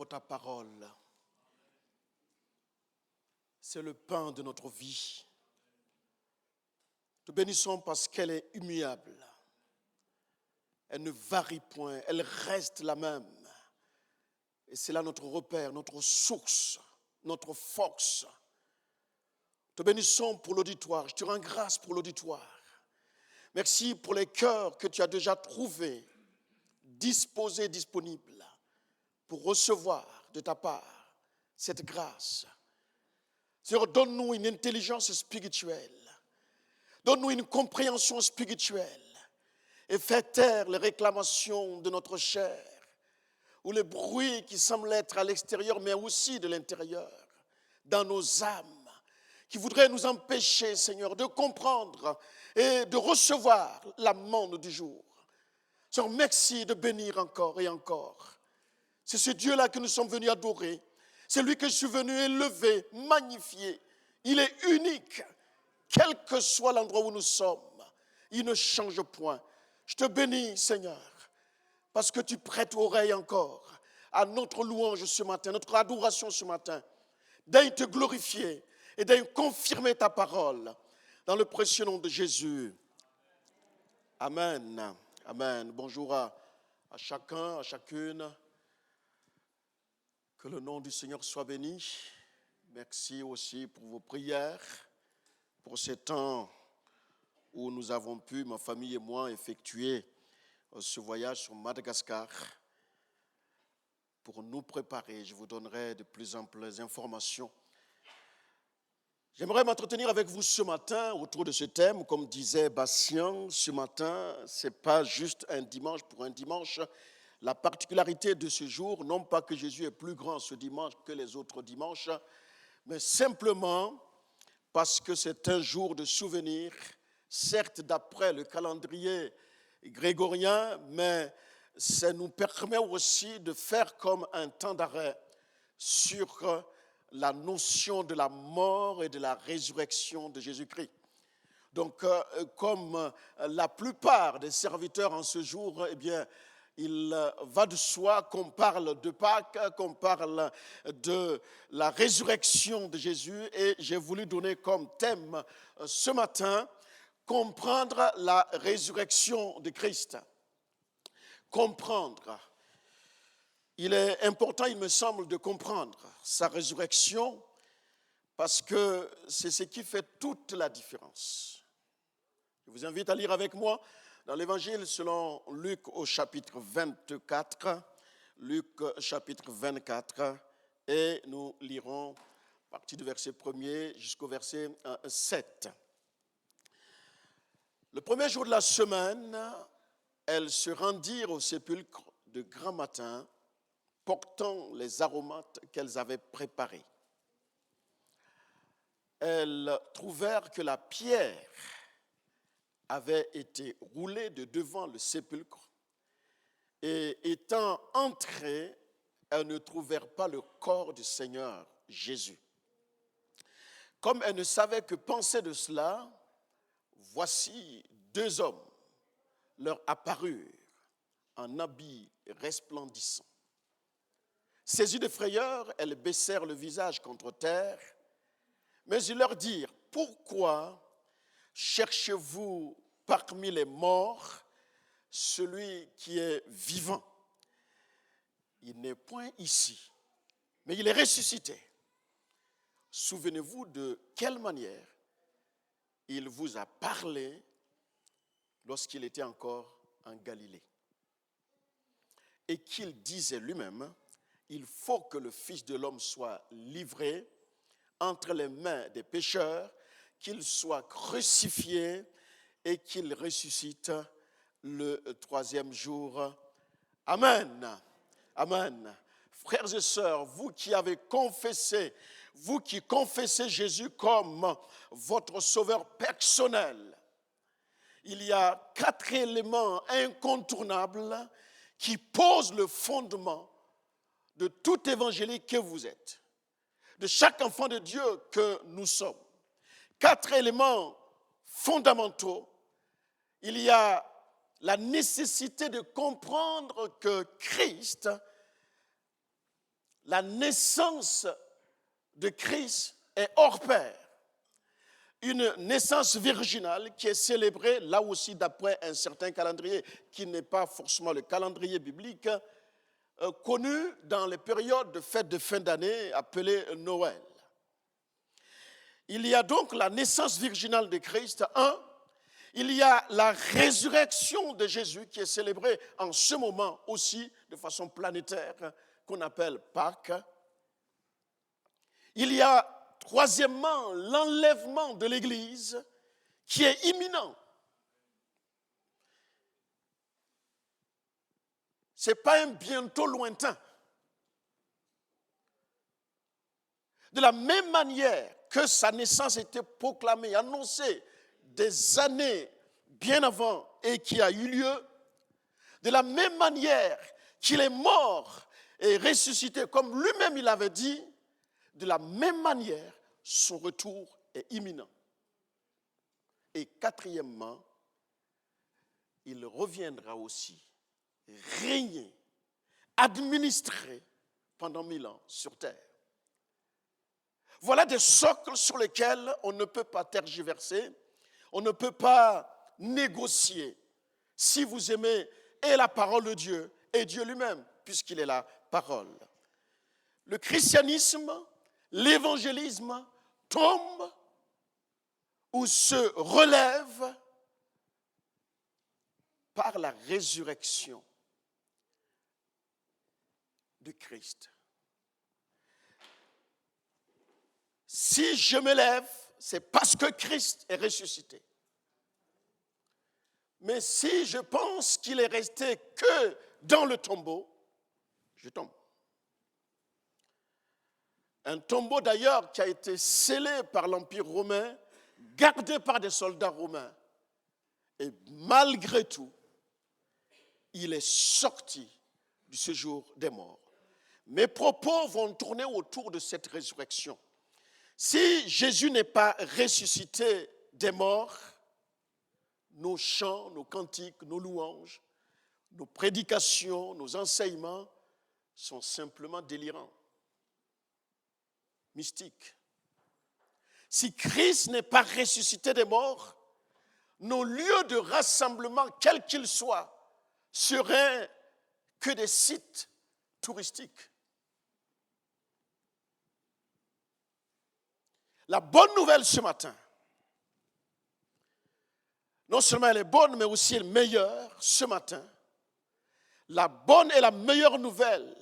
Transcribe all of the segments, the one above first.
pour ta parole. C'est le pain de notre vie. Te bénissons parce qu'elle est immuable. Elle ne varie point, elle reste la même. Et c'est là notre repère, notre source, notre force. Te bénissons pour l'auditoire. Je te rends grâce pour l'auditoire. Merci pour les cœurs que tu as déjà trouvés, disposés, disponibles, pour recevoir de ta part cette grâce. Seigneur, donne-nous une intelligence spirituelle. Donne-nous une compréhension spirituelle. Et fais taire les réclamations de notre chair, ou les bruits qui semblent être à l'extérieur, mais aussi de l'intérieur, dans nos âmes, qui voudraient nous empêcher, Seigneur, de comprendre et de recevoir l'amende du jour. Seigneur, merci de bénir encore et encore. C'est ce Dieu-là que nous sommes venus adorer. C'est lui que je suis venu élever, magnifier. Il est unique. Quel que soit l'endroit où nous sommes, il ne change point. Je te bénis, Seigneur, parce que tu prêtes oreille encore à notre louange ce matin, notre adoration ce matin. Daigne te glorifier et daigne confirmer ta parole dans le précieux nom de Jésus. Amen. Amen. Bonjour à chacun, à chacune. Que le nom du Seigneur soit béni. Merci aussi pour vos prières, pour ces temps où nous avons pu, ma famille et moi, effectuer ce voyage sur Madagascar pour nous préparer. Je vous donnerai de plus amples informations. J'aimerais m'entretenir avec vous ce matin autour de ce thème. Comme disait Bastien, ce matin, ce n'est pas juste un dimanche pour un dimanche. La particularité de ce jour, non pas que Jésus est plus grand ce dimanche que les autres dimanches, mais simplement parce que c'est un jour de souvenir, certes d'après le calendrier grégorien, mais ça nous permet aussi de faire comme un temps d'arrêt sur la notion de la mort et de la résurrection de Jésus-Christ. Donc, comme la plupart des serviteurs en ce jour, eh bien, il va de soi qu'on parle de Pâques, qu'on parle de la résurrection de Jésus, et j'ai voulu donner comme thème ce matin, comprendre la résurrection de Christ. Comprendre. Il est important, il me semble, de comprendre sa résurrection parce que c'est ce qui fait toute la différence. Je vous invite à lire avec moi dans l'Évangile selon Luc au chapitre 24, Luc chapitre 24, et nous lirons à partir du verset 1er jusqu'au verset 7. Le premier jour de la semaine, elles se rendirent au sépulcre de grand matin, portant les aromates qu'elles avaient préparés. Elles trouvèrent que la pierre avait été roulée de devant le sépulcre, et étant entrées, elles ne trouvèrent pas le corps du Seigneur Jésus. Comme elles ne savaient que penser de cela, voici deux hommes leur apparurent en habits resplendissants. Saisies de frayeur, elles baissèrent le visage contre terre, mais ils leur dirent, « Pourquoi cherchez-vous parmi les morts celui qui est vivant? Il n'est point ici, mais il est ressuscité. Souvenez-vous de quelle manière il vous a parlé lorsqu'il était encore en Galilée. Et qu'il disait lui-même, il faut que le Fils de l'homme soit livré entre les mains des pécheurs, qu'il soit crucifié et qu'il ressuscite le troisième jour. Amen. Amen. Frères et sœurs, vous qui avez confessé, vous qui confessez Jésus comme votre sauveur personnel, il y a 4 éléments incontournables qui posent le fondement de tout évangélique que vous êtes, de chaque enfant de Dieu que nous sommes. 4 éléments fondamentaux. Il y a la nécessité de comprendre que Christ, la naissance de Christ est hors pair. Une naissance virginale qui est célébrée là aussi d'après un certain calendrier qui n'est pas forcément le calendrier biblique, connu dans les périodes de fêtes de fin d'année appelées Noël. Il y a donc la naissance virginale de Christ, il y a la résurrection de Jésus qui est célébrée en ce moment aussi de façon planétaire, qu'on appelle Pâques. Il y a troisièmement l'enlèvement de l'Église qui est imminent. Ce n'est pas un bientôt lointain. De la même manière que sa naissance était proclamée, annoncée des années bien avant et qui a eu lieu, de la même manière qu'il est mort et ressuscité, comme lui-même il avait dit, de la même manière, son retour est imminent. Et quatrièmement, il reviendra aussi régner, administrer pendant 1000 ans sur terre. Voilà des socles sur lesquels on ne peut pas tergiverser, on ne peut pas négocier si vous aimez et la parole de Dieu et Dieu lui-même, puisqu'il est la parole. Le christianisme, l'évangélisme tombe ou se relève par la résurrection de Christ. Si je me lève, c'est parce que Christ est ressuscité. Mais si je pense qu'il est resté que dans le tombeau, je tombe. Un tombeau d'ailleurs qui a été scellé par l'Empire romain, gardé par des soldats romains. Et malgré tout, il est sorti du séjour des morts. Mes propos vont tourner autour de cette résurrection. Si Jésus n'est pas ressuscité des morts, nos chants, nos cantiques, nos louanges, nos prédications, nos enseignements sont simplement délirants, mystiques. Si Christ n'est pas ressuscité des morts, nos lieux de rassemblement, quels qu'ils soient, seraient que des sites touristiques. La bonne nouvelle ce matin, non seulement elle est bonne, mais aussi elle est meilleure ce matin. La bonne et la meilleure nouvelle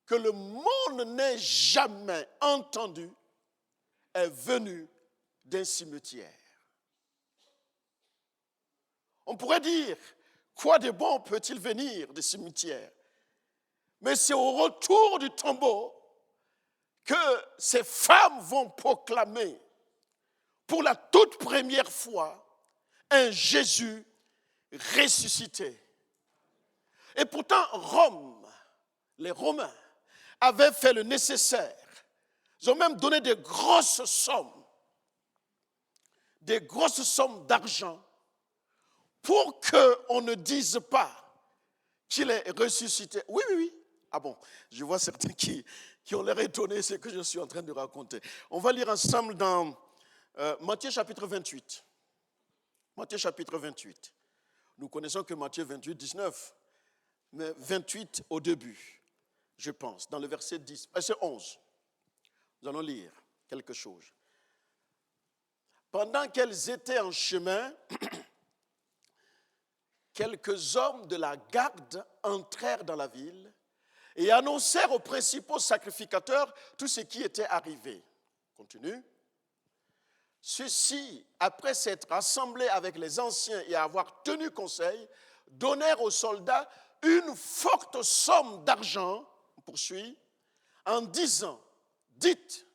que le monde n'ait jamais entendue est venue d'un cimetière. On pourrait dire, quoi de bon peut-il venir des cimetières? Mais c'est au retour du tombeau que ces femmes vont proclamer pour la toute première fois un Jésus ressuscité. Et pourtant, Rome, les Romains, avaient fait le nécessaire. Ils ont même donné des grosses sommes d'argent pour qu'on ne dise pas qu'il est ressuscité. Oui. Ah bon, je vois certains qui ont l'air étonnés de ce que je suis en train de raconter. On va lire ensemble dans Matthieu chapitre 28. Matthieu chapitre 28. Nous connaissons que Matthieu 28, 19, mais 28 au début, je pense, dans le verset 10, verset 11. Nous allons lire quelque chose. Pendant qu'elles étaient en chemin, quelques hommes de la garde entrèrent dans la ville et annoncèrent aux principaux sacrificateurs tout ce qui était arrivé. Continue. Ceux-ci, après s'être rassemblés avec les anciens et avoir tenu conseil, donnèrent aux soldats une forte somme d'argent, on poursuit, en disant, dites,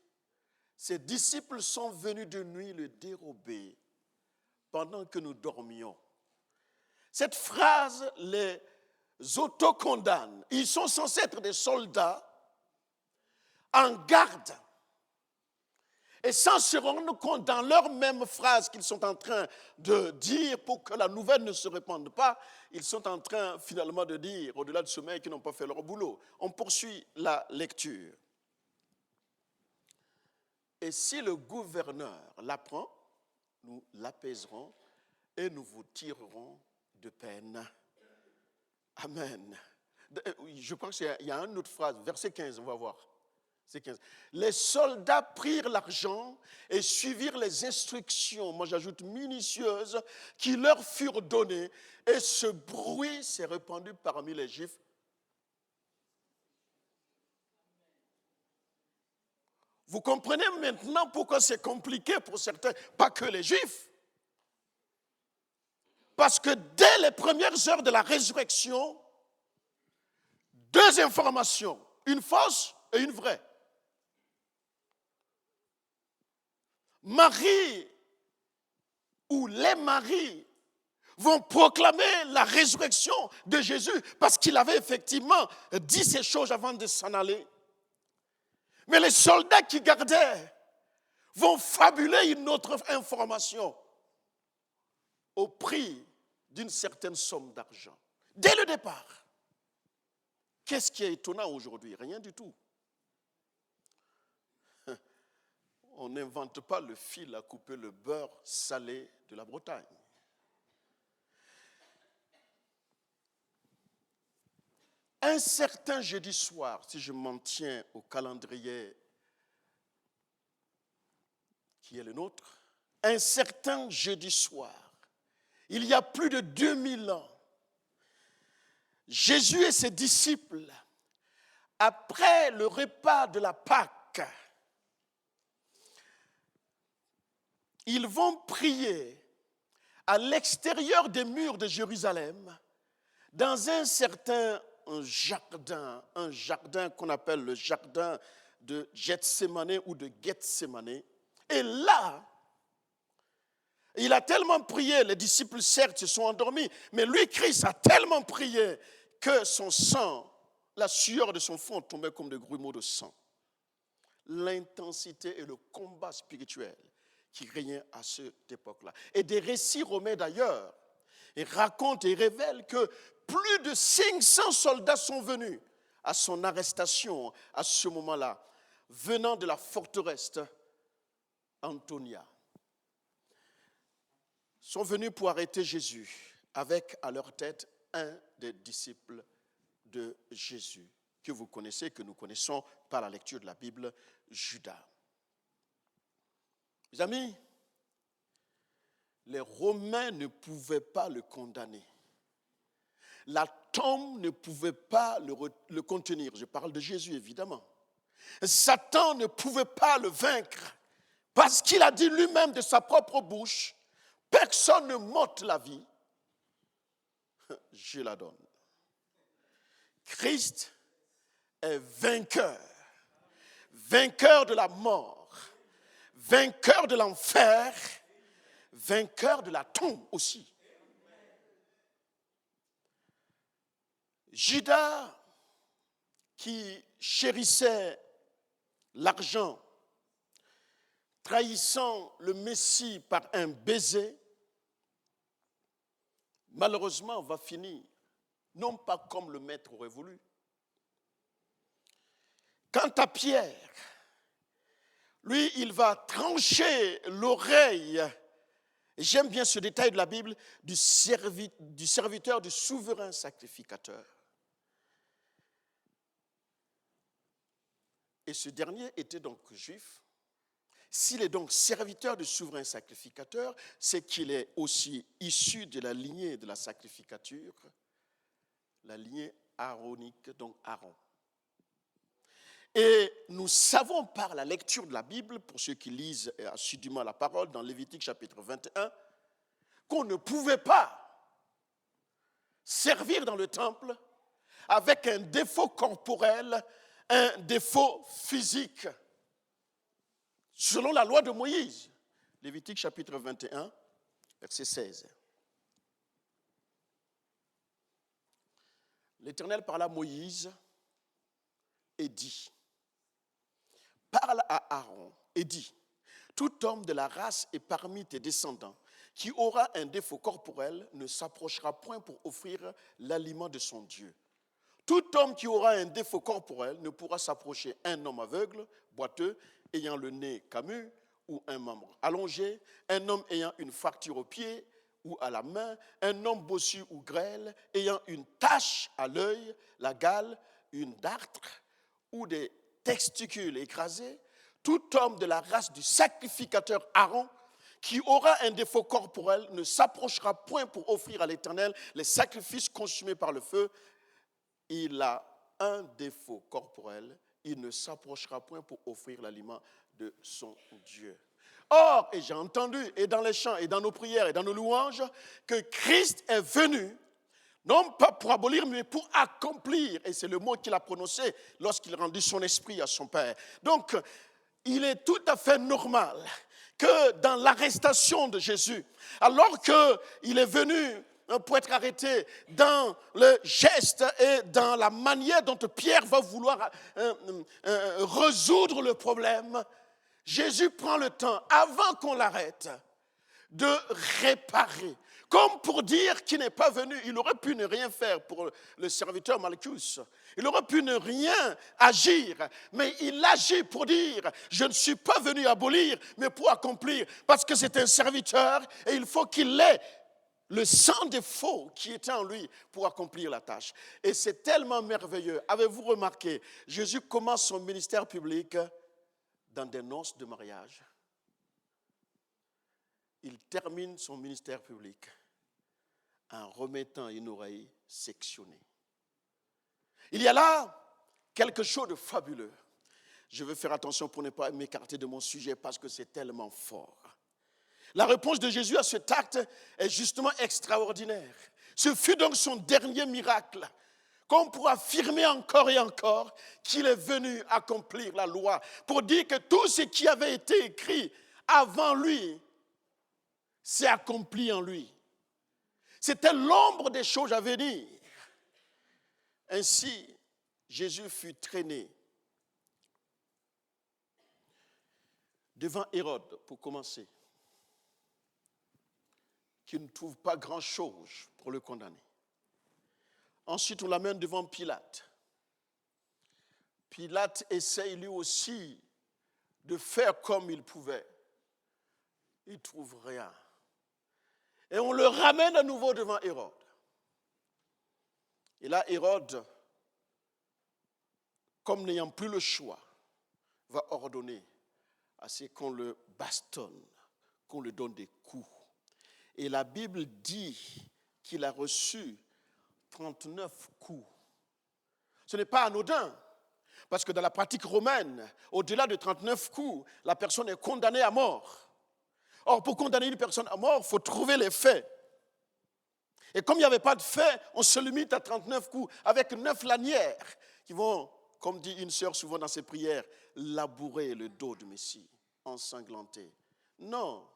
ces disciples sont venus de nuit le dérober pendant que nous dormions. Cette phrase les autocondamne. Ils sont censés être des soldats en garde. Et sans se rendre compte, dans leur même phrase qu'ils sont en train de dire pour que la nouvelle ne se répande pas, ils sont en train finalement de dire, au-delà de sommeil, qu'ils n'ont pas fait leur boulot. On poursuit la lecture. Et si le gouverneur l'apprend, nous l'apaiserons et nous vous tirerons de peine. Amen. Je crois qu'il y a une autre phrase, verset 15, on va voir. C'est 15. Les soldats prirent l'argent et suivirent les instructions, moi j'ajoute minutieuses, qui leur furent données, et ce bruit s'est répandu parmi les Juifs. Vous comprenez maintenant pourquoi c'est compliqué pour certains, pas que les Juifs. Parce que dès les premières heures de la résurrection, deux informations, une fausse et une vraie. Marie ou les maris vont proclamer la résurrection de Jésus parce qu'il avait effectivement dit ces choses avant de s'en aller. Mais les soldats qui gardaient vont fabuler une autre information au prix d'une certaine somme d'argent. Dès le départ. Qu'est-ce qui est étonnant aujourd'hui? Rien du tout. On n'invente pas le fil à couper le beurre salé de la Bretagne. Un certain jeudi soir, si je m'en tiens au calendrier qui est le nôtre, un certain jeudi soir, il y a plus de 2000 ans, Jésus et ses disciples, après le repas de la Pâque, ils vont prier à l'extérieur des murs de Jérusalem, dans un certain jardin qu'on appelle le jardin de Gethsémané ou de Gethsémané. Et là, il a tellement prié, les disciples certes se sont endormis, mais lui, Christ, a tellement prié que son sang, la sueur de son front tombait comme des grumeaux de sang. L'intensité et le combat spirituel qui régnait à cette époque-là. Et des récits romains d'ailleurs, et racontent et révèlent que plus de 500 soldats sont venus à son arrestation à ce moment-là, venant de la forteresse Antonia. Sont venus pour arrêter Jésus, avec à leur tête un des disciples de Jésus, que vous connaissez, que nous connaissons par la lecture de la Bible, Judas. Mes amis, les Romains ne pouvaient pas le condamner. La tombe ne pouvait pas le contenir. Je parle de Jésus, évidemment. Satan ne pouvait pas le vaincre parce qu'il a dit lui-même de sa propre bouche, personne ne m'ôte la vie, je la donne. Christ est vainqueur, vainqueur de la mort, vainqueur de l'enfer, vainqueur de la tombe aussi. Judas, qui chérissait l'argent, trahissant le Messie par un baiser, malheureusement va finir, non pas comme le maître aurait voulu. Quant à Pierre, lui, il va trancher l'oreille, et j'aime bien ce détail de la Bible, du serviteur, du souverain sacrificateur. Et ce dernier était donc juif. S'il est donc serviteur du souverain sacrificateur, c'est qu'il est aussi issu de la lignée de la sacrificature, la lignée aaronique, donc Aaron. Et nous savons par la lecture de la Bible, pour ceux qui lisent assidûment la parole, dans Lévitique chapitre 21, qu'on ne pouvait pas servir dans le temple avec un défaut corporel, un défaut physique. Selon la loi de Moïse, Lévitique chapitre 21, verset 16. L'Éternel parla à Moïse et dit, parle à Aaron et dit, tout homme de la race et parmi tes descendants qui aura un défaut corporel ne s'approchera point pour offrir l'aliment de son Dieu. Tout homme qui aura un défaut corporel ne pourra s'approcher un homme aveugle, boiteux, ayant le nez camus ou un membre allongé, un homme ayant une fracture au pied ou à la main, un homme bossu ou grêle, ayant une tache à l'œil, la gale, une dartre ou des testicules écrasés. Tout homme de la race du sacrificateur Aaron qui aura un défaut corporel ne s'approchera point pour offrir à l'Éternel les sacrifices consumés par le feu. Il a un défaut corporel, il ne s'approchera point pour offrir l'aliment de son Dieu. Or, et j'ai entendu, et dans les chants, et dans nos prières, et dans nos louanges, que Christ est venu, non pas pour abolir, mais pour accomplir. Et c'est le mot qu'il a prononcé lorsqu'il rendit son esprit à son Père. Donc, il est tout à fait normal que dans l'arrestation de Jésus, alors qu'il est venu pour être arrêté dans le geste et dans la manière dont Pierre va vouloir résoudre le problème, Jésus prend le temps, avant qu'on l'arrête, de réparer. Comme pour dire qu'il n'est pas venu, il aurait pu ne rien faire pour le serviteur Malchus. Il aurait pu ne rien agir, mais il agit pour dire, je ne suis pas venu abolir, mais pour accomplir, parce que c'est un serviteur et il faut qu'il ait le sans défaut qui était en lui pour accomplir la tâche. Et c'est tellement merveilleux. Avez-vous remarqué, Jésus commence son ministère public dans des noces de mariage. Il termine son ministère public en remettant une oreille sectionnée. Il y a là quelque chose de fabuleux. Je veux faire attention pour ne pas m'écarter de mon sujet parce que c'est tellement fort. La réponse de Jésus à cet acte est justement extraordinaire. Ce fut donc son dernier miracle, comme pour affirmer encore et encore qu'il est venu accomplir la loi, pour dire que tout ce qui avait été écrit avant lui s'est accompli en lui. C'était l'ombre des choses à venir. Ainsi, Jésus fut traîné devant Hérode, pour commencer, qui ne trouve pas grand-chose pour le condamner. Ensuite, on l'amène devant Pilate. Pilate essaye lui aussi de faire comme il pouvait. Il ne trouve rien. Et on le ramène à nouveau devant Hérode. Et là, Hérode, comme n'ayant plus le choix, va ordonner à ce qu'on le bastonne, qu'on lui donne des coups. Et la Bible dit qu'il a reçu 39 coups. Ce n'est pas anodin, parce que dans la pratique romaine, au-delà de 39 coups, la personne est condamnée à mort. Or, pour condamner une personne à mort, il faut trouver les faits. Et comme il n'y avait pas de faits, on se limite à 39 coups, avec 9 lanières qui vont, comme dit une sœur souvent dans ses prières, labourer le dos du Messie, ensanglanté. Non.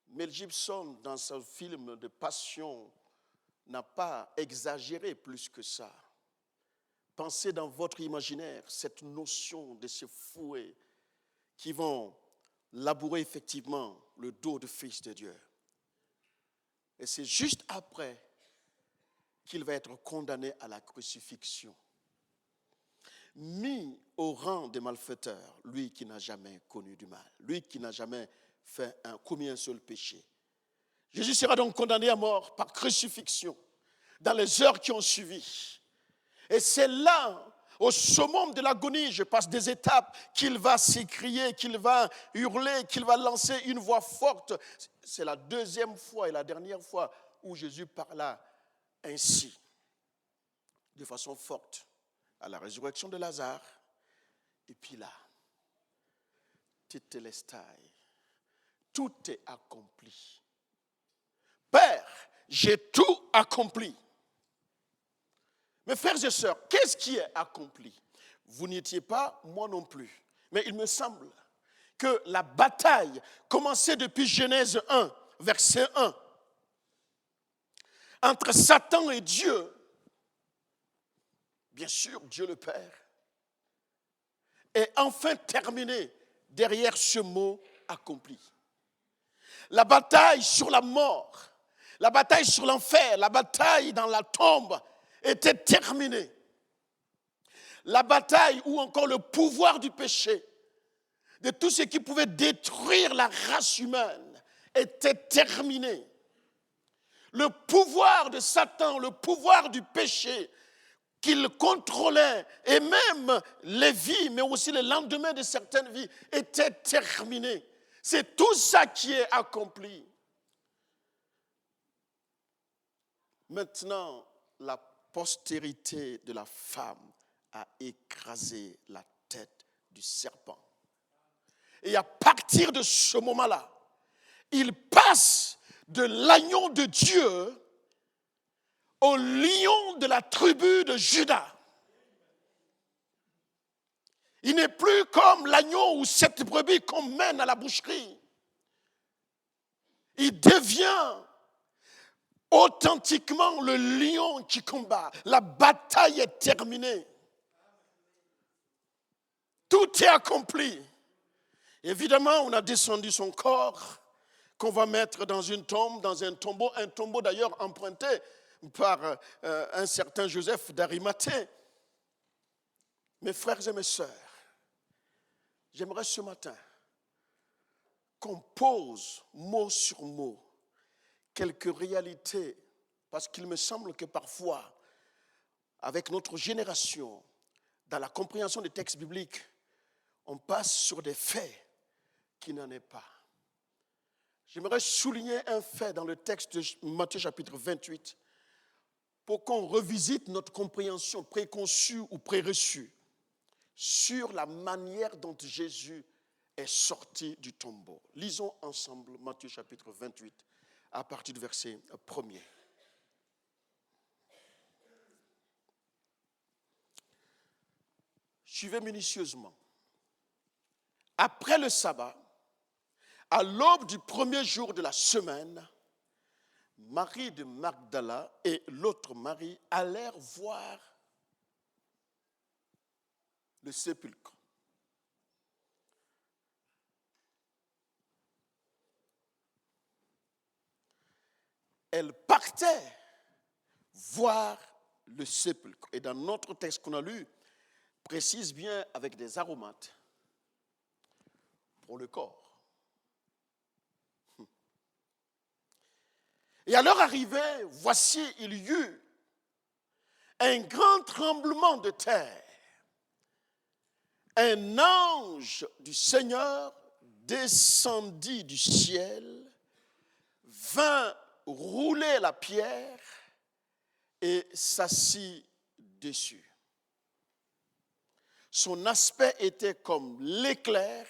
Mel Gibson, dans son film de passion, n'a pas exagéré plus que ça. Pensez dans votre imaginaire cette notion de ces fouets qui vont labourer effectivement le dos du Fils de Dieu. Et c'est juste après qu'il va être condamné à la crucifixion. Mis au rang des malfaiteurs, lui qui n'a jamais connu du mal, lui qui n'a jamais commis un seul péché. Jésus sera donc condamné à mort par crucifixion dans les heures qui ont suivi. Et c'est là, au summum de l'agonie, je passe des étapes, qu'il va s'écrier, qu'il va hurler, qu'il va lancer une voix forte. C'est la deuxième fois et la dernière fois où Jésus parla ainsi, de façon forte, à la résurrection de Lazare. Et puis là, Tétélestai, tout est accompli. Père, j'ai tout accompli. Mes frères et sœurs, qu'est-ce qui est accompli? Vous n'y étiez pas, moi non plus. Mais il me semble que la bataille commençait depuis Genèse 1, verset 1, entre Satan et Dieu, bien sûr Dieu le Père, est enfin terminée derrière ce mot accompli. La bataille sur la mort, la bataille sur l'enfer, la bataille dans la tombe était terminée. La bataille ou encore le pouvoir du péché, de tout ce qui pouvait détruire la race humaine, était terminé. Le pouvoir de Satan, le pouvoir du péché qu'il contrôlait, et même les vies, mais aussi le lendemain de certaines vies, était terminé. C'est tout ça qui est accompli. Maintenant, la postérité de la femme a écrasé la tête du serpent. Et à partir de ce moment-là, il passe de l'agneau de Dieu au lion de la tribu de Juda. Il n'est plus comme l'agneau ou cette brebis qu'on mène à la boucherie. Il devient authentiquement le lion qui combat. La bataille est terminée. Tout est accompli. Évidemment, on a descendu son corps qu'on va mettre dans une tombe, dans un tombeau d'ailleurs emprunté par un certain Joseph d'Arimathée. Mes frères et mes sœurs, j'aimerais ce matin qu'on pose mot sur mot quelques réalités, parce qu'il me semble que parfois, avec notre génération, dans la compréhension des textes bibliques, on passe sur des faits qui n'en est pas. J'aimerais souligner un fait dans le texte de Matthieu chapitre 28 pour qu'on revisite notre compréhension préconçue ou préreçue sur la manière dont Jésus est sorti du tombeau. Lisons ensemble Matthieu chapitre 28 à partir du verset 1er. Suivez minutieusement. Après le sabbat, à l'aube du premier jour de la semaine, Marie de Magdala et l'autre Marie allèrent voir le sépulcre. Elles partaient voir le sépulcre. Et dans notre texte qu'on a lu, précise bien avec des aromates pour le corps. Et à leur arrivée, voici, il y eut un grand tremblement de terre. Un ange du Seigneur descendit du ciel, vint rouler la pierre et s'assit dessus. Son aspect était comme l'éclair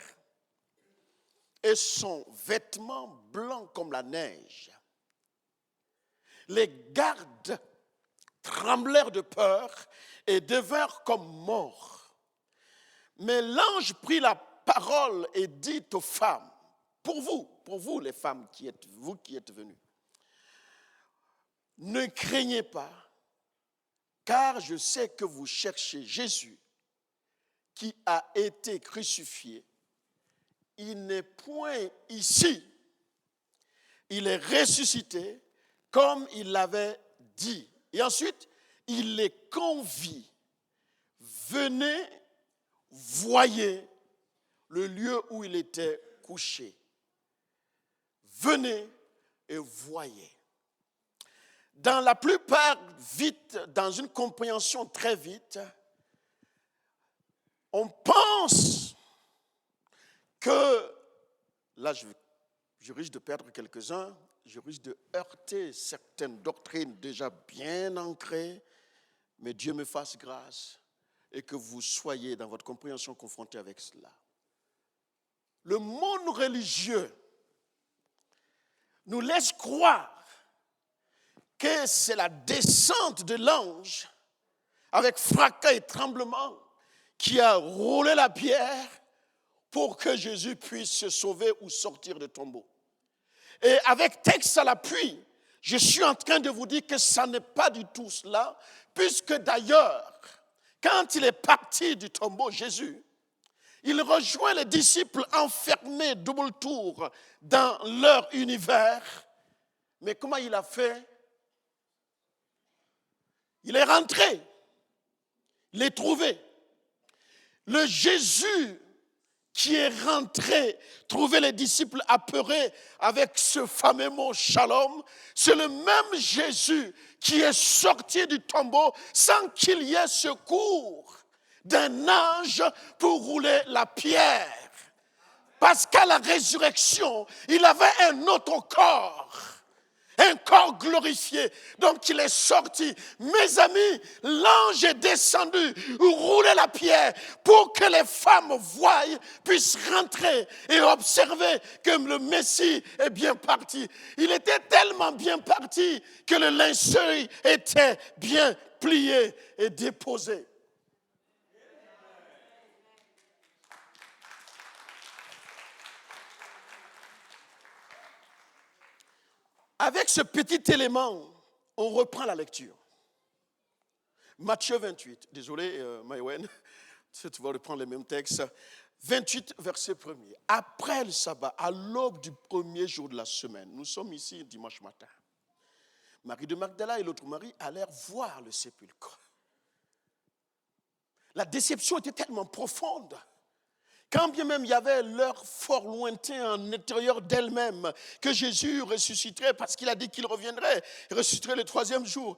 et son vêtement blanc comme la neige. Les gardes tremblèrent de peur et devinrent comme morts. Mais l'ange prit la parole et dit aux femmes, pour vous les femmes qui êtes venues, ne craignez pas, car je sais que vous cherchez Jésus qui a été crucifié. Il n'est point ici. Il est ressuscité comme il l'avait dit. Et ensuite, il les convie. Venez, voyez le lieu où il était couché. Venez et voyez. Dans la plupart, vite, dans une compréhension très vite, on pense que, là je risque de perdre quelques-uns, je risque de heurter certaines doctrines déjà bien ancrées, mais Dieu me fasse grâce et que vous soyez dans votre compréhension confrontés avec cela. Le monde religieux nous laisse croire que c'est la descente de l'ange avec fracas et tremblement qui a roulé la pierre pour que Jésus puisse se sauver ou sortir du tombeau. Et avec texte à l'appui, je suis en train de vous dire que ça n'est pas du tout cela, puisque d'ailleurs, quand il est parti du tombeau, Jésus, il rejoint les disciples enfermés double tour dans leur univers. Mais comment il a fait? Il est rentré, il est trouvé. Le Jésus qui est rentré, trouver les disciples apeurés avec ce fameux mot shalom, c'est le même Jésus qui est sorti du tombeau sans qu'il y ait secours d'un ange pour rouler la pierre. Parce qu'à la résurrection, il avait un autre corps. Un corps glorifié. Donc il est sorti. Mes amis, l'ange est descendu, rouler la pierre pour que les femmes voient, puissent rentrer et observer que le Messie est bien parti. Il était tellement bien parti que le linceul était bien plié et déposé. Avec ce petit élément, on reprend la lecture. Matthieu 28, désolé Maïwen, tu vas reprendre le même texte. 28, verset 1er. Après le sabbat, à l'aube du premier jour de la semaine, nous sommes ici dimanche matin. Marie de Magdala et l'autre Marie allèrent voir le sépulcre. La déception était tellement profonde. Quand bien même il y avait l'heure fort lointain en intérieur d'elle-même que Jésus ressusciterait parce qu'il a dit qu'il reviendrait, il ressusciterait le troisième jour.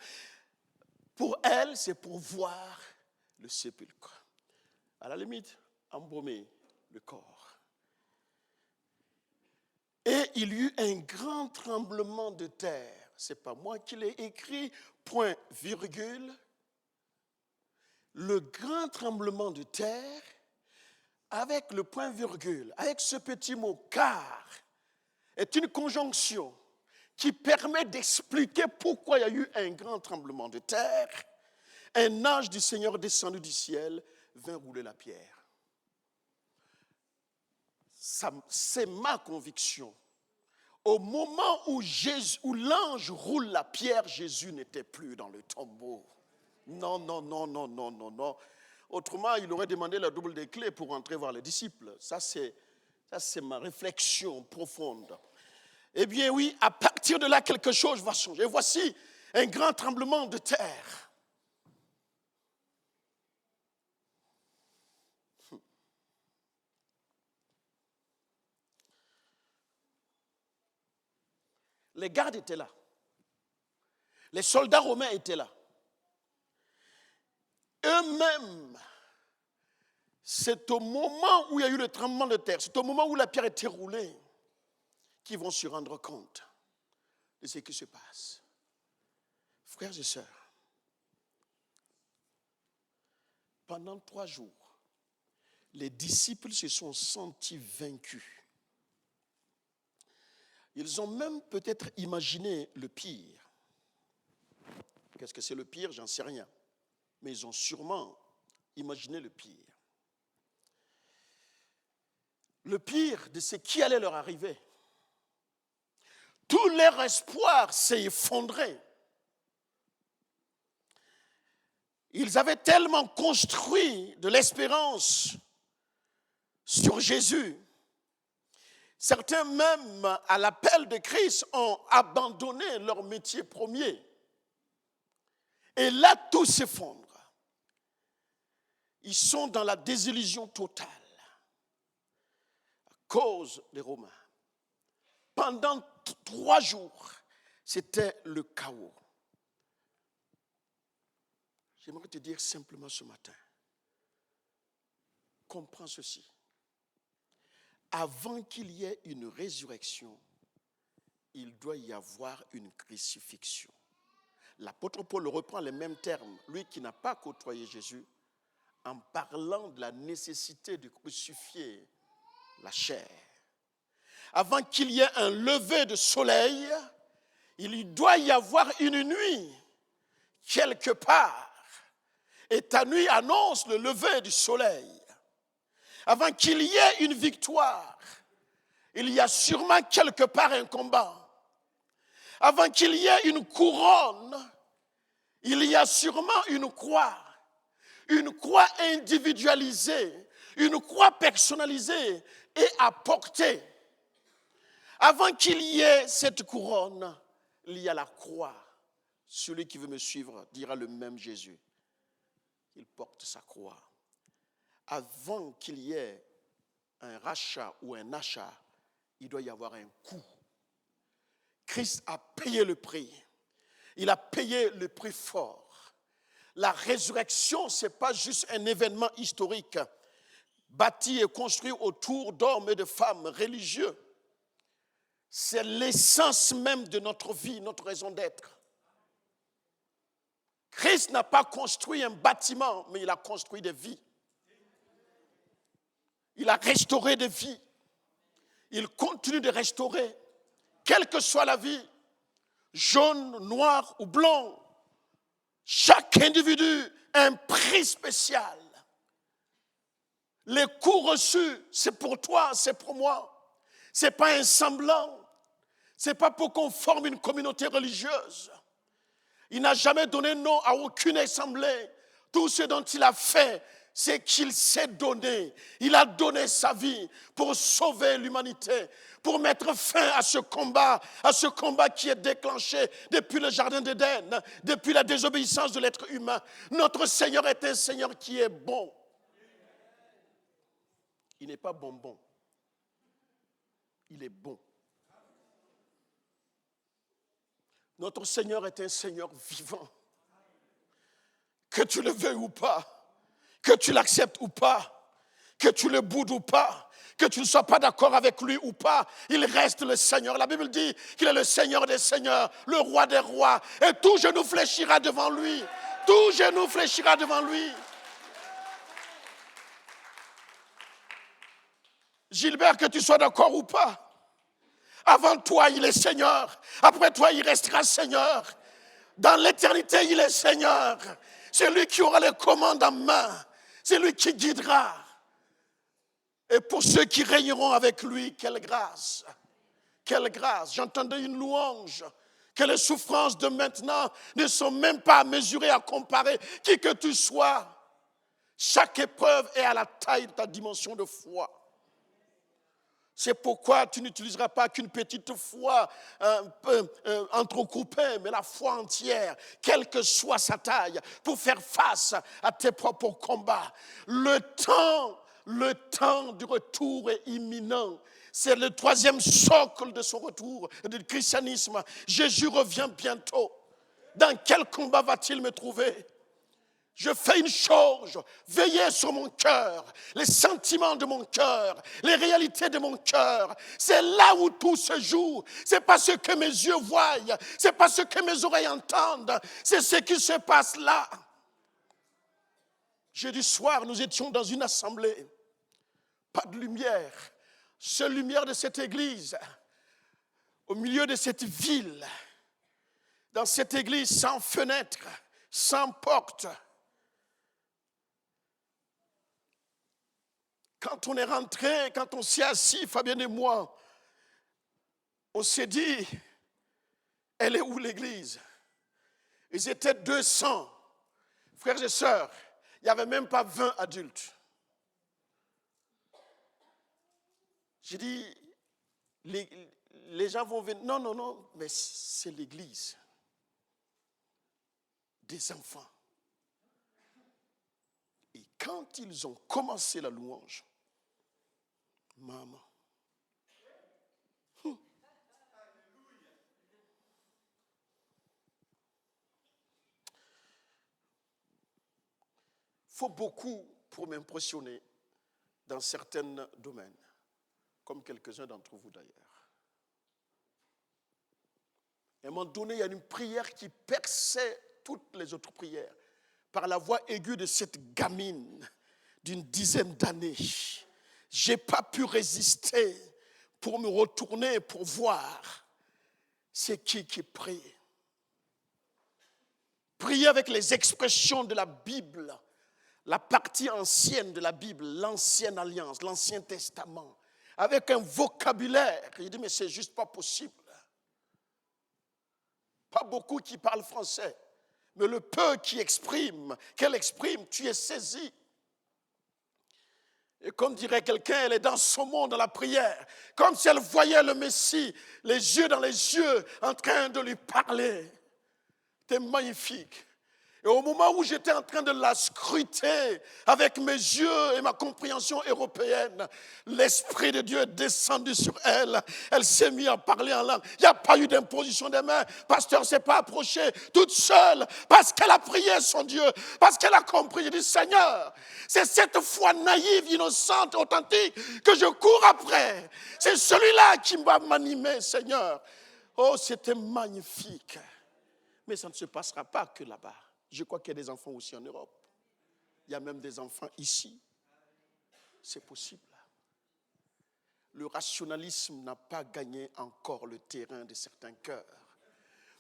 Pour elle, c'est pour voir le sépulcre. À la limite, embaumer le corps. Et il y eut un grand tremblement de terre. Ce n'est pas moi qui l'ai écrit, point, virgule. Le grand tremblement de terre, avec le point virgule, avec ce petit mot « car », est une conjonction qui permet d'expliquer pourquoi il y a eu un grand tremblement de terre. Un ange du Seigneur descendu du ciel vint rouler la pierre. C'est ma conviction. Au moment où l'ange roule la pierre, Jésus n'était plus dans le tombeau. Non. Autrement, il aurait demandé la double des clés pour entrer voir les disciples. Ça, c'est ma réflexion profonde. Eh bien oui, à partir de là, quelque chose va changer. Voici un grand tremblement de terre. Les gardes étaient là. Les soldats romains étaient là. Eux-mêmes, c'est au moment où il y a eu le tremblement de terre, c'est au moment où la pierre était roulée, qu'ils vont se rendre compte de ce qui se passe. Frères et sœurs, pendant 3 jours, les disciples se sont sentis vaincus. Ils ont même peut-être imaginé le pire. Qu'est-ce que c'est le pire? J'en sais rien. Mais ils ont sûrement imaginé le pire. Le pire de ce qui allait leur arriver. Tout leur espoir s'est effondré. Ils avaient tellement construit de l'espérance sur Jésus. Certains même, à l'appel de Christ, ont abandonné leur métier premier. Et là, tout s'effondre. Ils sont dans la désillusion totale à cause des Romains. Pendant 3 jours, c'était le chaos. J'aimerais te dire simplement ce matin, comprends ceci. Avant qu'il y ait une résurrection, il doit y avoir une crucifixion. L'apôtre Paul reprend les mêmes termes, lui qui n'a pas côtoyé Jésus, en parlant de la nécessité de crucifier la chair. Avant qu'il y ait un lever de soleil, il doit y avoir une nuit, quelque part. Et ta nuit annonce le lever du soleil. Avant qu'il y ait une victoire, il y a sûrement quelque part un combat. Avant qu'il y ait une couronne, il y a sûrement une croix individualisée, Une croix personnalisée et à porter. Avant qu'il y ait cette couronne, il y a la croix. Celui qui veut me suivre dira le même Jésus. Il porte sa croix. Avant qu'il y ait un rachat ou un achat, il doit y avoir un coût. Christ a payé le prix. Il a payé le prix fort. La résurrection, ce n'est pas juste un événement historique bâti et construit autour d'hommes et de femmes religieux. C'est l'essence même de notre vie, notre raison d'être. Christ n'a pas construit un bâtiment, mais il a construit des vies. Il a restauré des vies. Il continue de restaurer, quelle que soit la vie, jaune, noir ou blanc. Chaque individu a un prix spécial. Les coûts reçus, c'est pour toi, c'est pour moi. Ce n'est pas un semblant. Ce n'est pas pour qu'on forme une communauté religieuse. Il n'a jamais donné nom à aucune assemblée. Tout ce dont il a fait, c'est qu'il s'est donné. Il a donné sa vie pour sauver l'humanité, pour mettre fin à ce combat qui est déclenché depuis le jardin d'Éden, depuis la désobéissance de l'être humain. Notre Seigneur est un Seigneur qui est bon. Il n'est pas bonbon. Il est bon. Notre Seigneur est un Seigneur vivant. Que tu le veuilles ou pas, que tu l'acceptes ou pas, que tu le boudes ou pas, que tu ne sois pas d'accord avec lui ou pas, il reste le Seigneur. La Bible dit qu'il est le Seigneur des seigneurs, le roi des rois, et tout genou fléchira devant lui. Tout genou fléchira devant lui. Gilbert, que tu sois d'accord ou pas, avant toi, il est Seigneur. Après toi, il restera Seigneur. Dans l'éternité, il est Seigneur. C'est lui qui aura les commandes en main. C'est lui qui guidera. Et pour ceux qui régneront avec lui, quelle grâce. Quelle grâce. J'entendais une louange. Que les souffrances de maintenant ne sont même pas à mesurer, à comparer. Qui que tu sois, chaque épreuve est à la taille de ta dimension de foi. C'est pourquoi tu n'utiliseras pas qu'une petite foi entrecoupée, mais la foi entière, quelle que soit sa taille, pour faire face à tes propres combats. Le temps du retour est imminent. C'est le troisième socle de son retour, du christianisme. Jésus revient bientôt. Dans quel combat va-t-il me trouver ? Je fais une chose, veiller sur mon cœur, les sentiments de mon cœur, les réalités de mon cœur. C'est là où tout se joue. C'est pas ce que mes yeux voient, c'est pas ce que mes oreilles entendent, c'est ce qui se passe là. Jeudi soir, nous étions dans une assemblée, pas de lumière, seule lumière de cette église, au milieu de cette ville, dans cette église sans fenêtre, sans porte. Quand on est rentré, quand on s'est assis, Fabienne et moi, on s'est dit, elle est où l'église ? Ils étaient 200, frères et sœurs, il n'y avait même pas 20 adultes. J'ai dit, les gens vont venir. Non, mais c'est l'église. Des enfants. Et quand ils ont commencé la louange, maman. Il faut beaucoup pour m'impressionner dans certains domaines, comme quelques-uns d'entre vous d'ailleurs. À un moment donné, il y a une prière qui perçait toutes les autres prières par la voix aiguë de cette gamine d'une dizaine d'années. Je n'ai pas pu résister pour me retourner, pour voir c'est qui prie. Prier avec les expressions de la Bible, la partie ancienne de la Bible, l'ancienne alliance, l'ancien testament, avec un vocabulaire. Il dit, mais c'est juste pas possible. Pas beaucoup qui parlent français, mais le peu qu'elle exprime, tu es saisi. Et comme dirait quelqu'un, elle est dans son monde, dans la prière, comme si elle voyait le Messie, les yeux dans les yeux, en train de lui parler. C'était magnifique. Et au moment où j'étais en train de la scruter avec mes yeux et ma compréhension européenne, l'Esprit de Dieu est descendu sur elle. Elle s'est mise à parler en langue. Il n'y a pas eu d'imposition des mains. Pasteur ne s'est pas approché toute seule parce qu'elle a prié son Dieu, parce qu'elle a compris. J'ai dit, Seigneur, c'est cette foi naïve, innocente, authentique que je cours après. C'est celui-là qui va m'animer, Seigneur. Oh, c'était magnifique. Mais ça ne se passera pas que là-bas. Je crois qu'il y a des enfants aussi en Europe. Il y a même des enfants ici. C'est possible. Le rationalisme n'a pas gagné encore le terrain de certains cœurs.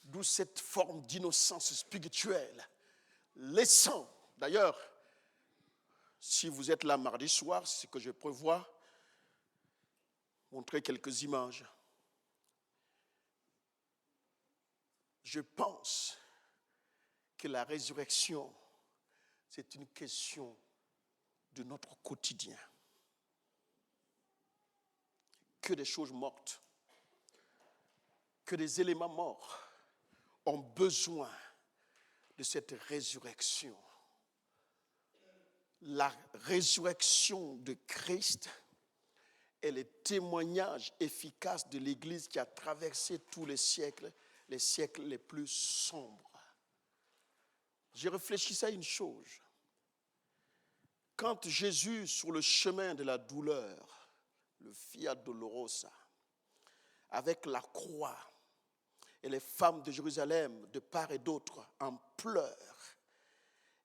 D'où cette forme d'innocence spirituelle. Laissant, d'ailleurs, si vous êtes là mardi soir, c'est ce que je prévois, montrer quelques images. Je pense que la résurrection, c'est une question de notre quotidien. Que des choses mortes, que des éléments morts ont besoin de cette résurrection. La résurrection de Christ est le témoignage efficace de l'Église qui a traversé tous les siècles les plus sombres. Je réfléchissais à une chose. Quand Jésus, sur le chemin de la douleur, le Via Dolorosa, avec la croix, et les femmes de Jérusalem, de part et d'autre, en pleurent,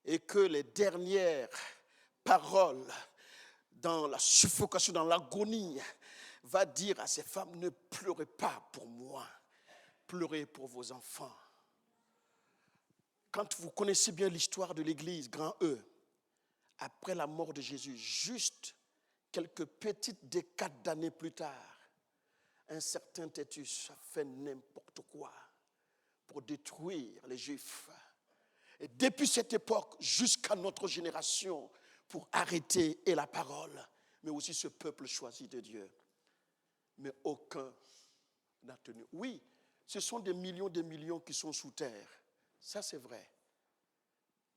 et que les dernières paroles, dans la suffocation, dans l'agonie, va dire à ces femmes, ne pleurez pas pour moi, pleurez pour vos enfants. Quand vous connaissez bien l'histoire de l'Église, grand E, après la mort de Jésus, juste quelques petites décades d'années plus tard, un certain Titus a fait n'importe quoi pour détruire les Juifs. Et depuis cette époque jusqu'à notre génération, pour arrêter et la parole, mais aussi ce peuple choisi de Dieu. Mais aucun n'a tenu. Oui, ce sont des millions qui sont sous terre. Ça, c'est vrai.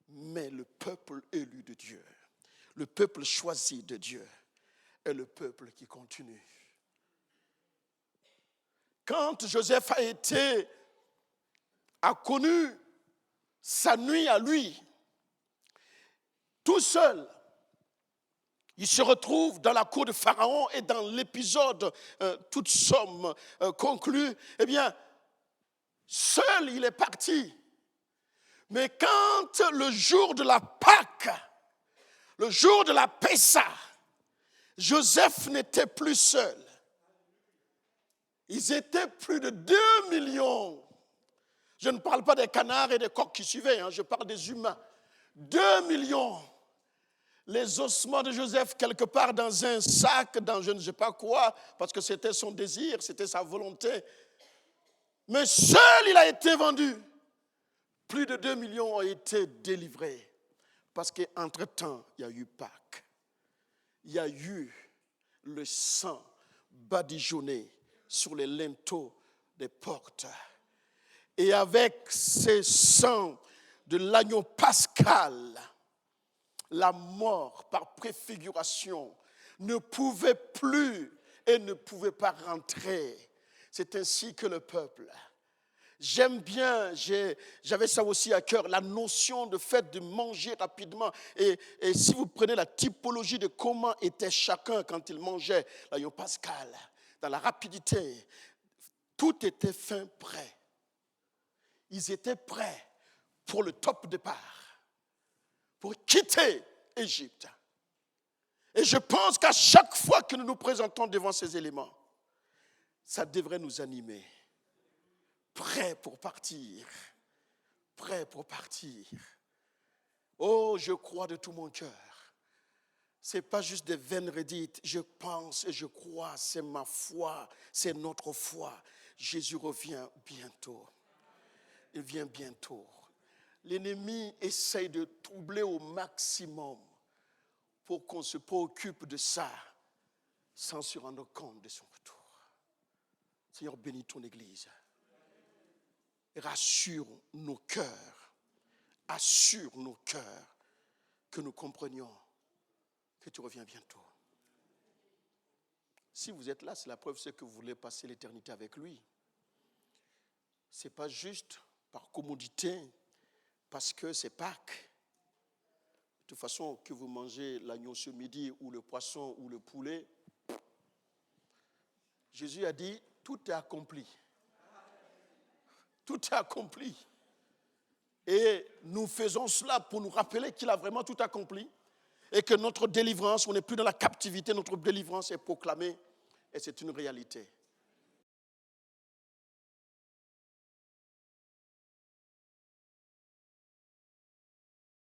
Mais le peuple élu de Dieu, le peuple choisi de Dieu, est le peuple qui continue. Quand Joseph a connu sa nuit à lui, tout seul, il se retrouve dans la cour de Pharaon et dans l'épisode, toute somme conclue, eh bien, seul il est parti. Mais quand le jour de la Pâque, le jour de la Pessa, Joseph n'était plus seul. Ils étaient plus de 2 millions. Je ne parle pas des canards et des coqs qui suivaient, je parle des humains. 2 millions. Les ossements de Joseph quelque part dans un sac, dans je ne sais pas quoi, parce que c'était son désir, c'était sa volonté. Mais seul il a été vendu. Plus de 2 millions ont été délivrés. Parce qu'entre-temps, il y a eu Pâques. Il y a eu le sang badigeonné sur les linteaux des portes. Et avec ce sang de l'agneau pascal, la mort par préfiguration ne pouvait plus et ne pouvait pas rentrer. C'est ainsi que le peuple. J'aime bien, j'avais ça aussi à cœur, la notion de fait de manger rapidement. Et si vous prenez la typologie de comment était chacun quand il mangeait l'agneau pascal, dans la rapidité, tout était fin prêt. Ils étaient prêts pour le top départ, pour quitter Égypte. Et je pense qu'à chaque fois que nous nous présentons devant ces éléments, ça devrait nous animer. Prêt pour partir. Prêt pour partir. Oh, je crois de tout mon cœur. Ce n'est pas juste des vaines redites. Je pense et je crois, c'est ma foi, c'est notre foi. Jésus revient bientôt. Il vient bientôt. L'ennemi essaye de troubler au maximum pour qu'on se préoccupe de ça sans se rendre compte de son retour. Seigneur, bénis ton Église. Et rassure nos cœurs. Assure nos cœurs que nous comprenions que tu reviens bientôt. Si vous êtes là, c'est la preuve, c'est que vous voulez passer l'éternité avec lui. Ce n'est pas juste par commodité, parce que c'est Pâques. De toute façon, que vous mangez l'agneau ce midi, ou le poisson, ou le poulet, Jésus a dit, tout est accompli. Tout est accompli. Et nous faisons cela pour nous rappeler qu'il a vraiment tout accompli et que notre délivrance, on n'est plus dans la captivité, notre délivrance est proclamée et c'est une réalité.